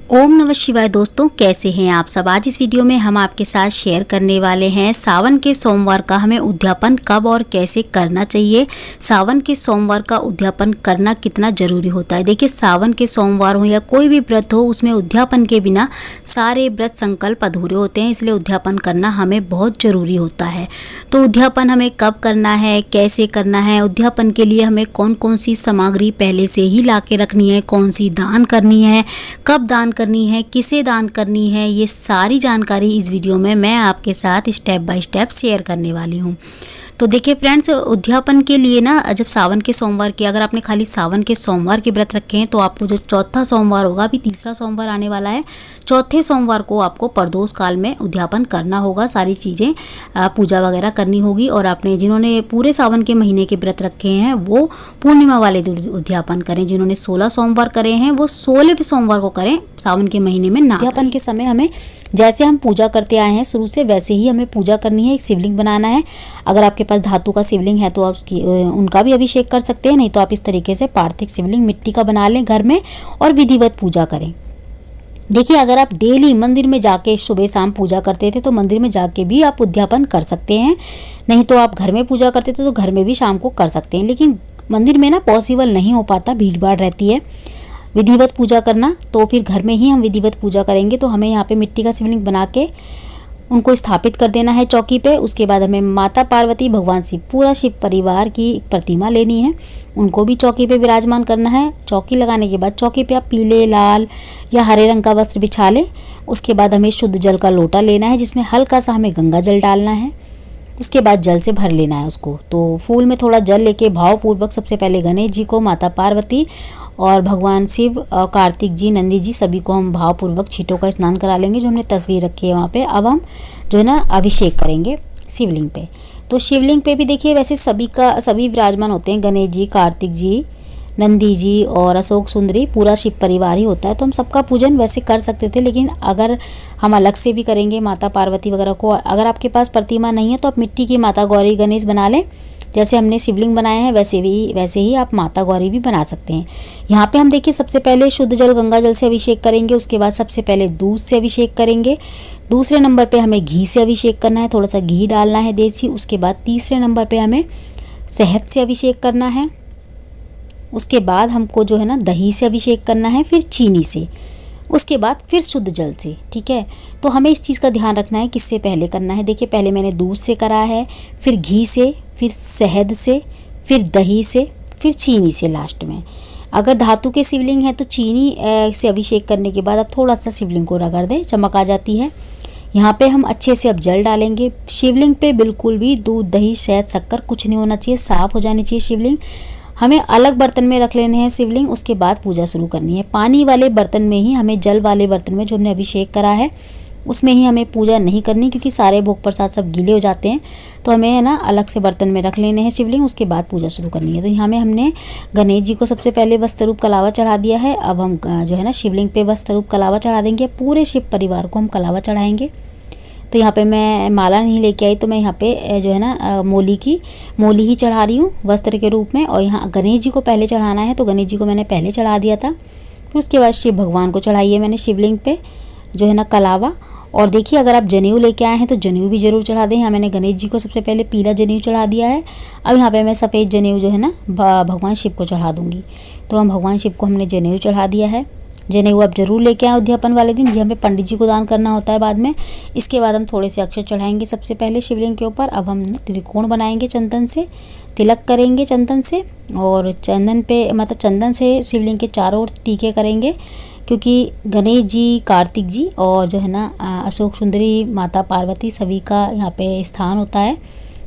ओम नमः शिवाय। दोस्तों, कैसे हैं आप सब। आज इस वीडियो में हम आपके साथ शेयर करने वाले हैं सावन के सोमवार का हमें उद्यापन कब और कैसे करना चाहिए। सावन के सोमवार का उद्यापन करना कितना ज़रूरी होता है। देखिए, सावन के सोमवार हो या कोई भी व्रत हो, उसमें उद्यापन के बिना सारे व्रत संकल्प अधूरे होते हैं, इसलिए उद्यापन करना हमें बहुत ज़रूरी होता है। तो उद्यापन हमें कब करना है, कैसे करना है, उद्यापन के लिए हमें कौन कौन सी सामग्री पहले से ही ला के रखनी है, कौन सी दान करनी है, कब दान करनी है, किसे दान करनी है, ये सारी जानकारी इस वीडियो में मैं आपके साथ स्टेप बाय स्टेप शेयर करने वाली हूँ। तो देखिए फ्रेंड्स, उद्यापन के लिए ना, जब सावन के सोमवार के, अगर आपने खाली सावन के सोमवार के व्रत रखे हैं तो आपको जो चौथा सोमवार होगा, अभी तीसरा सोमवार आने वाला है, चौथे सोमवार को आपको प्रदोष काल में उद्यापन करना होगा। सारी चीज़ें पूजा वगैरह करनी होगी। और आपने जिन्होंने पूरे सावन के महीने के व्रत रखे हैं वो पूर्णिमा वाले उद्यापन करें। जिन्होंने 16 सोमवार करे हैं वो 16वें सोमवार को करें सावन के महीने में ना। उद्यापन के समय हमें जैसे हम पूजा करते आए हैं शुरू से, वैसे ही हमें पूजा करनी है। एक शिवलिंग बनाना है। अगर आपके पास धातु का शिवलिंग है तो आप उनका भी अभिषेक कर सकते हैं, नहीं तो आप इस तरीके से पार्थिव शिवलिंग मिट्टी का बना लें घर में और विधिवत पूजा करें। देखिए, अगर आप डेली मंदिर में जाके सुबह शाम पूजा करते थे तो मंदिर में जाके भी आप उद्यापन कर सकते हैं, नहीं तो आप घर में पूजा करते थे तो घर में भी शाम को कर सकते हैं। लेकिन मंदिर में ना पॉसिबल नहीं हो पाता, भीड़ भाड़ रहती है विधिवत पूजा करना, तो फिर घर में ही हम विधिवत पूजा करेंगे। तो हमें यहाँ पे मिट्टी का शिवलिंग बना के उनको स्थापित कर देना है चौकी पे। उसके बाद हमें माता पार्वती, भगवान शिव, पूरा शिव परिवार की एक प्रतिमा लेनी है, उनको भी चौकी पे विराजमान करना है। चौकी लगाने के बाद चौकी पे आप पीले, लाल या हरे रंग का वस्त्र बिछा लें। उसके बाद हमें शुद्ध जल का लोटा लेना है, जिसमें हल्का सा हमें गंगा जल डालना है। उसके बाद जल से भर लेना है उसको। तो फूल में थोड़ा जल लेके भावपूर्वक सबसे पहले गणेश जी को, माता पार्वती और भगवान शिव और कार्तिक जी, नंदी जी, सभी को हम भावपूर्वक छींटों का स्नान करा लेंगे, जो हमने तस्वीर रखी है वहाँ पे। अब हम जो है ना अभिषेक करेंगे शिवलिंग पे। तो शिवलिंग पे भी देखिए वैसे सभी विराजमान होते हैं, गणेश जी, कार्तिक जी, नंदी जी और अशोक सुंदरी, पूरा शिव परिवार ही होता है। तो हम सबका पूजन वैसे कर सकते थे, लेकिन अगर हम अलग से भी करेंगे माता पार्वती वगैरह को, अगर आपके पास प्रतिमा नहीं है तो आप मिट्टी की माता गौरी गणेश बना लें। जैसे हमने शिवलिंग बनाए हैं वैसे ही आप माता गौरी भी बना सकते हैं। यहाँ पे हम देखिए सबसे पहले शुद्ध जल गंगा जल से अभिषेक करेंगे। उसके बाद सबसे पहले दूध से अभिषेक करेंगे। दूसरे नंबर पे हमें घी से अभिषेक करना है, थोड़ा सा घी डालना है देसी। उसके बाद तीसरे नंबर पे हमें शहद से अभिषेक करना है। उसके बाद हमको जो है ना दही से अभिषेक करना है, फिर चीनी से, उसके बाद फिर शुद्ध जल से। ठीक है, तो हमें इस चीज़ का ध्यान रखना है किससे पहले करना है। देखिए, पहले मैंने दूध से करा है, फिर घी से, फिर शहद से, फिर दही से, फिर चीनी से लास्ट में। अगर धातु के शिवलिंग है तो चीनी से अभिषेक करने के बाद अब थोड़ा सा शिवलिंग को रगड़ दें, चमक आ जाती है। यहाँ पे हम अच्छे से अब जल डालेंगे। शिवलिंग पे बिल्कुल भी दूध, दही, शहद, शक्कर कुछ नहीं होना चाहिए, साफ़ हो जानी चाहिए शिवलिंग। हमें अलग बर्तन में रख लेने हैं शिवलिंग। उसके बाद पूजा शुरू करनी है। पानी वाले बर्तन में ही हमें, जल वाले बर्तन में जो हमने अभिषेक करा है उसमें ही हमें पूजा नहीं करनी, क्योंकि सारे भोग प्रसाद सब गीले हो जाते हैं। तो हमें है ना अलग से बर्तन में रख लेने हैं शिवलिंग, उसके बाद पूजा शुरू करनी है। तो यहाँ में हमने गणेश जी को सबसे पहले वस्त्र रूप कलावा चढ़ा दिया है। अब हम जो है ना शिवलिंग पे वस्त्र रूप कलावा चढ़ा देंगे। पूरे शिव परिवार को हम कलावा चढ़ाएंगे। तो यहाँ पे मैं माला नहीं लेके आई, तो मैं यहाँ पे जो है ना मोली ही चढ़ा रही हूँ वस्त्र के रूप में। और यहाँ गणेश जी को पहले चढ़ाना है, तो गणेश जी को मैंने पहले चढ़ा दिया था। फिर उसके बाद शिव भगवान को चढ़ाई है मैंने शिवलिंग पे जो है ना कलावा। और देखिए, अगर आप जनेऊ लेके आए हैं तो जनेऊ भी जरूर चढ़ा दें। यहाँ मैंने गणेश जी को सबसे पहले पीला जनेऊ चढ़ा दिया है। अब यहाँ पे मैं सफ़ेद जनेऊ जो है ना भगवान शिव को चढ़ा दूँगी। तो हम भगवान शिव को हमने जनेऊ चढ़ा दिया है। जनेऊ आप जरूर लेके आए उद्यापन वाले दिन, ये हमें पंडित जी को दान करना होता है बाद में। इसके बाद हम थोड़े से अक्षर चढ़ाएंगे सबसे पहले शिवलिंग के ऊपर। अब हम त्रिकोण बनाएंगे चंदन से, तिलक करेंगे चंदन से, और चंदन से शिवलिंग के चारों ओर टीके करेंगे, क्योंकि गणेश जी, कार्तिक जी और जो है ना अशोक सुंदरी, माता पार्वती, सभी का यहाँ पे स्थान होता है।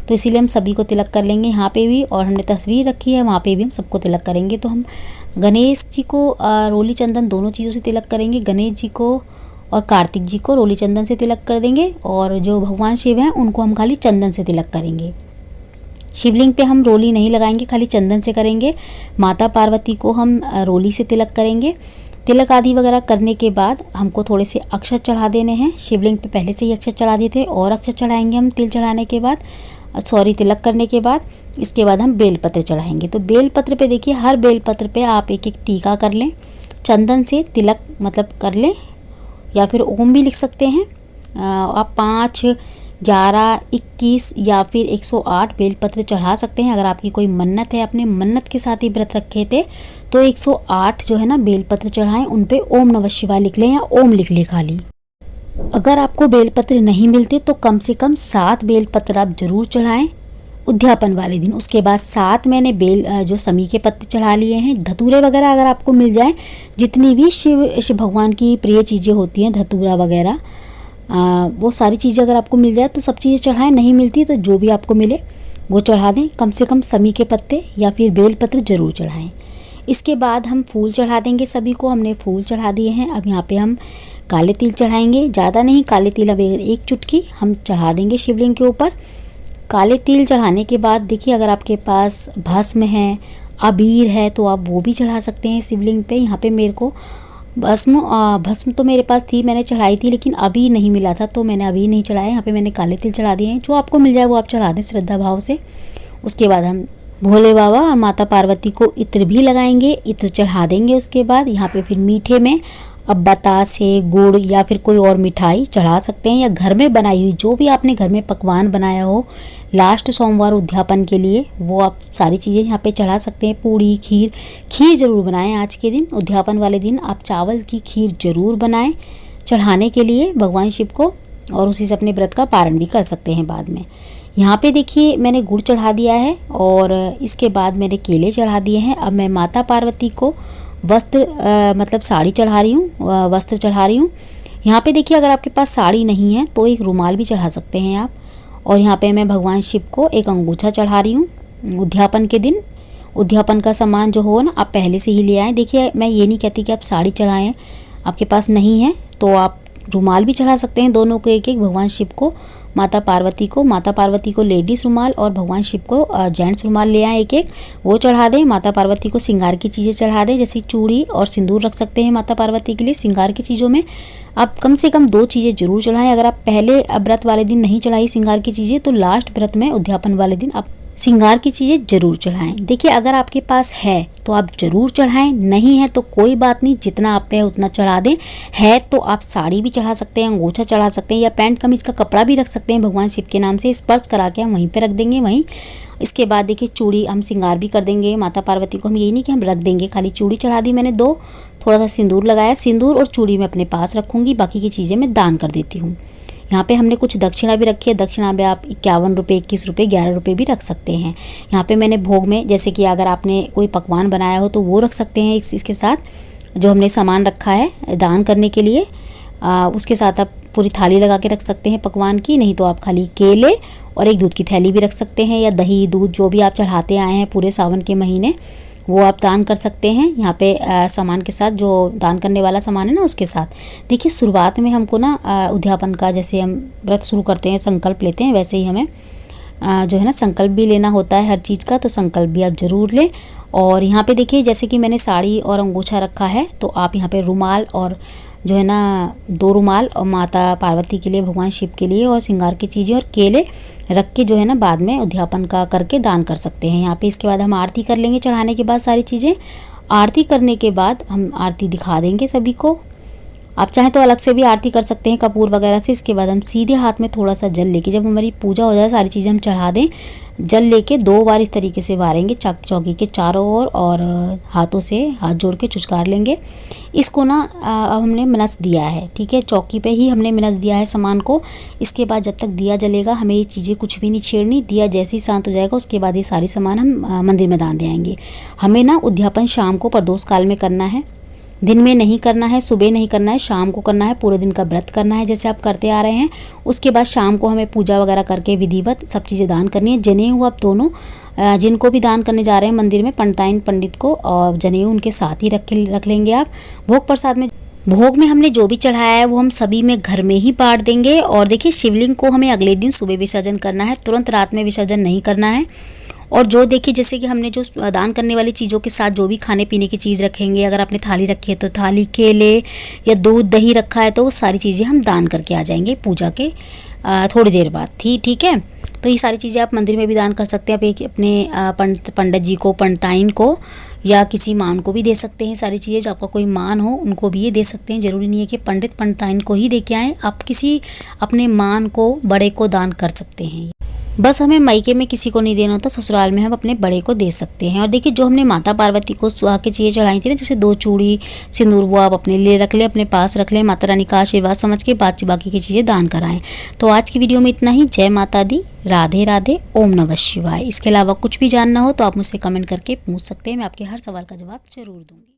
तो इसीलिए हम सभी को तिलक कर लेंगे यहाँ पे भी, और हमने तस्वीर रखी है वहाँ पे भी हम सबको तिलक करेंगे। तो हम गणेश जी को रोली चंदन दोनों चीज़ों से तिलक करेंगे। गणेश जी को और कार्तिक जी को रोली चंदन से तिलक कर देंगे, और जो भगवान शिव हैं उनको हम खाली चंदन से तिलक करेंगे। शिवलिंग पे हम रोली नहीं लगाएंगे, खाली चंदन से करेंगे। माता पार्वती को हम रोली से तिलक करेंगे। तिलक आदि वगैरह करने के बाद हमको थोड़े से अक्षर चढ़ा देने हैं। शिवलिंग पे पहले से ही अक्षर चढ़ा दिए थे, और अक्षर चढ़ाएंगे हम तिल चढ़ाने के बाद, तिलक करने के बाद। इसके बाद हम बेलपत्र चढ़ाएंगे। तो बेलपत्र पे देखिए, हर बेलपत्र पे आप एक एक टीका कर लें। चंदन से तिलक मतलब कर लें, या फिर ओम भी लिख सकते हैं। आप 5, 11, 21 या फिर 108 बेलपत्र चढ़ा सकते हैं। अगर आपकी कोई मन्नत है, अपने मन्नत के साथ ही व्रत रखे थे, तो 108 जो है ना बेलपत्र चढ़ाएं, उन पे ओम नमः शिवाय लिख लें या ओम लिख लें खाली। अगर आपको बेलपत्र नहीं मिलते तो कम से कम 7 बेलपत्र आप जरूर चढ़ाएं उद्यापन वाले दिन। उसके बाद 7 मैंने जो समी के पत्ते चढ़ा लिए हैं। धतूरे वगैरह अगर आपको मिल जाए, जितनी भी शिव भगवान की प्रिय चीज़ें होती हैं, धतूरा वगैरह, वो सारी चीज़ें अगर आपको मिल जाए तो सब चीज़ें चढ़ाएं। नहीं मिलती तो जो भी आपको मिले वो चढ़ा दें। कम से कम समी के पत्ते या फिर बेलपत्र ज़रूर चढ़ाएं। इसके बाद हम फूल चढ़ा देंगे। सभी को हमने फूल चढ़ा दिए हैं। अब यहाँ पे हम काले तिल चढ़ाएंगे, ज़्यादा नहीं, काले तिल अब 1 चुटकी हम चढ़ा देंगे शिवलिंग के ऊपर। काले तिल चढ़ाने के बाद देखिए, अगर आपके पास भस्म है, अबीर है, तो आप वो भी चढ़ा सकते हैं शिवलिंग पे। यहाँ पे मेरे को भस्म तो मेरे पास थी, मैंने चढ़ाई थी, लेकिन अबीर नहीं मिला था तो मैंने अबीर नहीं चढ़ाया। यहाँ पे मैंने काले तिल चढ़ा दिए हैं। जो आपको मिल जाए वो आप चढ़ा दें श्रद्धा भाव से। उसके बाद हम भोले बाबा और माता पार्वती को इत्र भी लगाएंगे, इत्र चढ़ा देंगे। उसके बाद यहाँ पे फिर मीठे में अब बतासे, गुड़ या फिर कोई और मिठाई चढ़ा सकते हैं, या घर में बनाई हुई जो भी आपने घर में पकवान बनाया हो लास्ट सोमवार उद्यापन के लिए, वो आप सारी चीज़ें यहाँ पे चढ़ा सकते हैं। पूड़ी, खीर ज़रूर बनाएं आज के दिन, उद्यापन वाले दिन आप चावल की खीर ज़रूर बनाएं चढ़ाने के लिए भगवान शिव को, और उसी से अपने व्रत का पारण भी कर सकते हैं बाद में। यहाँ पे देखिए मैंने गुड़ चढ़ा दिया है और इसके बाद मैंने केले चढ़ा दिए हैं। अब मैं माता पार्वती को वस्त्र मतलब साड़ी चढ़ा रही हूँ, वस्त्र चढ़ा रही हूँ। यहाँ पे देखिए, अगर आपके पास साड़ी नहीं है तो एक रुमाल भी चढ़ा सकते हैं आप। और यहाँ पे मैं भगवान शिव को एक अंगूछा चढ़ा रही हूँ। उद्यापन के दिन उद्यापन का सामान जो हो ना, आप पहले से ही ले आएँ। देखिए, मैं ये नहीं कहती कि आप साड़ी चढ़ाएँ, आपके पास नहीं है तो आप रुमाल भी चढ़ा सकते हैं। दोनों को एक एक, भगवान शिव को, माता पार्वती को लेडीज़ रुमाल और भगवान शिव को जेंट्स रुमाल ले आए एक एक, वो चढ़ा दें। माता पार्वती को श्रृंगार की चीज़ें चढ़ा दें, जैसे चूड़ी और सिंदूर रख सकते हैं माता पार्वती के लिए श्रृंगार की चीज़ों में। आप कम से कम 2 चीज़ें जरूर चढ़ाएं। अगर आप पहले व्रत वाले दिन नहीं चढ़ाई श्रृंगार की चीज़ें, तो लास्ट व्रत में उद्यापन वाले दिन आप श्रृंगार की चीज़ें जरूर चढ़ाएं। देखिए, अगर आपके पास है तो आप जरूर चढ़ाएं, नहीं है तो कोई बात नहीं, जितना आप पे है उतना चढ़ा दें। है तो आप साड़ी भी चढ़ा सकते हैं, अंगूछा चढ़ा सकते हैं, या पैंट कमीज का कपड़ा भी रख सकते हैं भगवान शिव के नाम से, स्पर्श करा के हम वहीं पे रख देंगे वहीं। इसके बाद देखिए, चूड़ी हम श्रृंगार भी कर देंगे माता पार्वती को। हम यही नहीं कि हम रख देंगे, खाली चूड़ी चढ़ा दी मैंने 2, थोड़ा सा सिंदूर लगाया। सिंदूर और चूड़ी मैं अपने पास रखूँगी, बाकी की चीज़ें मैं दान कर देती हूँ। यहाँ पे हमने कुछ दक्षिणा भी रखी है। दक्षिणा में आप 51 रुपये, 21 रुपये, 11 रुपये भी रख सकते हैं। यहाँ पे मैंने भोग में, जैसे कि अगर आपने कोई पकवान बनाया हो तो वो रख सकते हैं इसके साथ, जो हमने सामान रखा है दान करने के लिए। उसके साथ आप पूरी थाली लगा के रख सकते हैं पकवान की, नहीं तो आप खाली केले और एक दूध की थैली भी रख सकते हैं, या दही, दूध, जो भी आप चढ़ाते आए हैं पूरे सावन के महीने, वो आप दान कर सकते हैं। यहाँ पे सामान के साथ, जो दान करने वाला सामान है ना, उसके साथ। देखिए, शुरुआत में हमको ना उद्यापन का, जैसे हम व्रत शुरू करते हैं, संकल्प लेते हैं, वैसे ही हमें जो है ना संकल्प भी लेना होता है हर चीज़ का, तो संकल्प भी आप ज़रूर लें। और यहाँ पे देखिए, जैसे कि मैंने साड़ी और अंगूछा रखा है, तो आप यहाँ पे रुमाल और जो है ना 2 रुमाल और माता पार्वती के लिए, भगवान शिव के लिए, और श्रृंगार की चीज़ें और केले रख के जो है ना बाद में उद्यापन का करके दान कर सकते हैं यहाँ पे। इसके बाद हम आरती कर लेंगे चढ़ाने के बाद सारी चीज़ें। आरती करने के बाद हम आरती दिखा देंगे सभी को। आप चाहें तो अलग से भी आरती कर सकते हैं कपूर वगैरह से। इसके बाद हम सीधे हाथ में थोड़ा सा जल लेके, जब हमारी पूजा हो जाए, सारी चीज़ें हम चढ़ा दें, जल लेके 2 बार इस तरीके से वारेंगे चौकी के चारों ओर, और हाथों से हाथ जोड़ के चुचकार लेंगे इसको ना। अब हमने मनस दिया है, ठीक है, चौकी पे ही हमने मनस दिया है सामान को। इसके बाद जब तक दिया जलेगा, हमें ये चीज़ें कुछ भी नहीं छेड़नी। दिया जैसे ही शांत हो जाएगा, उसके बाद ये सारी सामान हम मंदिर में दान दे आएंगे। हमें ना उद्यापन शाम को प्रदोष काल में करना है, दिन में नहीं करना है, सुबह नहीं करना है, शाम को करना है। पूरे दिन का व्रत करना है जैसे आप करते आ रहे हैं। उसके बाद शाम को हमें पूजा वगैरह करके विधिवत सब चीज़ें दान करनी है। जनेऊ आप दोनों जिनको भी दान करने जा रहे हैं मंदिर में, पंडिताइन पंडित को और जनेऊ उनके साथ ही रख लेंगे आप। भोग प्रसाद में, भोग में हमने जो भी चढ़ाया है वो हम सभी में घर में ही बांट देंगे। और देखिए, शिवलिंग को हमें अगले दिन सुबह विसर्जन करना है, तुरंत रात में विसर्जन नहीं करना है। और जो देखिए, जैसे कि हमने जो दान करने वाली चीज़ों के साथ जो भी खाने पीने की चीज़ रखेंगे, अगर आपने थाली रखी है तो थाली, केले या दूध, दही रखा है तो वो सारी चीज़ें हम दान करके आ जाएंगे पूजा के थोड़ी देर बाद। ठीक है, तो ये सारी चीज़ें आप मंदिर में भी दान कर सकते हैं। आप एक अपने पंडित जी को, पंडिताइन को, या किसी मान को भी दे सकते हैं। सारी चीज़ें जो आपका कोई मान हो उनको भी ये दे सकते हैं। ज़रूरी नहीं है कि पंडित पंडिताइन को ही दे के आएँ, आप किसी अपने मान को, बड़े को दान कर सकते हैं। बस हमें मायके में किसी को नहीं देना होता, ससुराल में हम अपने बड़े को दे सकते हैं। और देखिए जो हमने माता पार्वती को सुहा के चीज़ें चढ़ाई थी ना, जैसे 2 चूड़ी, सिंदूर, वो आप अपने लिए रख लें, अपने पास रख लें, माता रानी का आशीर्वाद समझ के बाकी की चीज़ें दान कराएं। तो आज की वीडियो में इतना ही। जय माता दी, राधे राधे, ओम नमः शिवाय। इसके अलावा कुछ भी जानना हो तो आप मुझसे कमेंट करके पूछ सकते हैं, मैं आपके हर सवाल का जवाब जरूर दूंगी।